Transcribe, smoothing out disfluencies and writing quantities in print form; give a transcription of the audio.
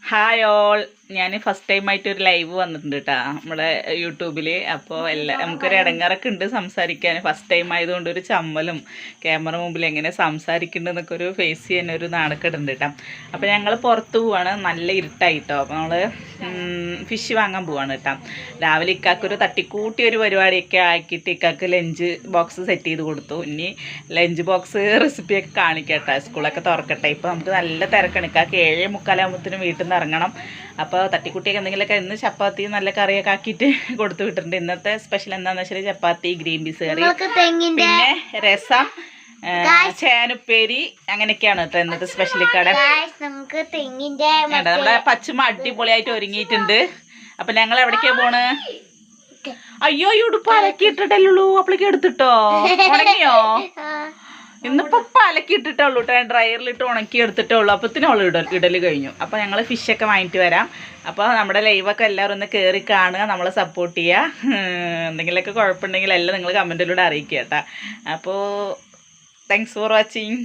Hi all, ഞാൻ first time ആയിട്ട് ഒരു ലൈവ് വന്നിട്ടുണ്ട് കേട്ടോ നമ്മുടെ യൂട്യൂബിൽ. അപ്പോൾ നമുക്കൊരു ഇടങ്ങറൊക്കെ ഉണ്ട് സംസാരിക്കാൻ. ഫസ്റ്റ് ടൈം ആയതുകൊണ്ട് ഒരു ചമ്മലും ക്യാമറ മുമ്പിൽ എങ്ങനെ സംസാരിക്കുന്നുണ്ടെന്നൊക്കെ ഒരു ഫേസ് ചെയ്യാൻ ഒരു നാണക്കേടുണ്ട് കേട്ടോ. അപ്പോൾ ഞങ്ങൾ പുറത്ത് പോവാണ്, നല്ല ഇരുട്ടായിട്ടോ. അപ്പോൾ നമ്മൾ ഫിഷ് വാങ്ങാൻ പോവാണ് കേട്ടോ. രാവിലെ ഇക്കാക്കൊരു തട്ടിക്കൂട്ടി ഒരു പരിപാടിയൊക്കെ ആക്കിയിട്ട് ഇക്കാക്ക് ലഞ്ച് ബോക്സ് സെറ്റ് ചെയ്ത് കൊടുത്തു. ഇനി ലഞ്ച് ബോക്സ് റെസിപ്പിയൊക്കെ കാണിക്കട്ടെ, സ്കൂളൊക്കെ തുറക്കട്ടെ. ഇപ്പോൾ നമുക്ക് നല്ല തിരക്കാണ്. ഇക്കാക്ക് 7:45 വീട്ടിൽ നിന്ന് ഇറങ്ങണം. അപ്പോൾ തട്ടിക്കുട്ടിയൊക്കെ എന്തെങ്കിലുമൊക്കെ ഇന്ന് ചപ്പാത്തി നല്ല കറിയൊക്കെ ആക്കിയിട്ട് കൊടുത്തു വിട്ടിട്ടുണ്ട്. ഇന്നത്തെ സ്പെഷ്യൽ എന്താണെന്ന് വെച്ചാൽ ചപ്പാത്തി, ഗ്രീൻ പീസ് കറി, പിന്നെ രസം, ചേനുപ്പേരി, അങ്ങനെയൊക്കെയാണ് കേട്ടോ ഇന്നത്തെ സ്പെഷ്യൽ. കട നമ്മുടെ പച്ചുമ അടിപൊളിയായിട്ട് ഒരുങ്ങിയിട്ടുണ്ട്. അപ്പം ഞങ്ങൾ എവിടേക്കാ പോണ്? അയ്യോ, ഉടുപ്പ് അലക്കിയിട്ടിട്ടല്ലോ, അപ്പോഴേക്ക് എടുത്തിട്ടോ? ഉണങ്ങിയോ? ഇന്നിപ്പോൾ അലക്കിയിട്ടിട്ടുള്ളൂ കേട്ടോ, ഡ്രയറിലിട്ട് ഉണക്കി എടുത്തിട്ടേ ഉള്ളൂ. അപ്പത്തിനുള്ള ഇടൽ കഴിഞ്ഞു. അപ്പോൾ ഞങ്ങൾ ഫിഷൊക്കെ വാങ്ങിയിട്ട് വരാം. അപ്പോൾ നമ്മുടെ ലൈവൊക്കെ എല്ലാവരും ഒന്ന് കയറി കാണുക, നമ്മളെ സപ്പോർട്ട് ചെയ്യുക. എന്തെങ്കിലുമൊക്കെ കുഴപ്പമുണ്ടെങ്കിൽ എല്ലാം നിങ്ങൾ കമൻറ്റിലൂടെ അറിയിക്കുക കേട്ടോ. അപ്പോൾ താങ്ക്സ് ഫോർ വാച്ചിങ്.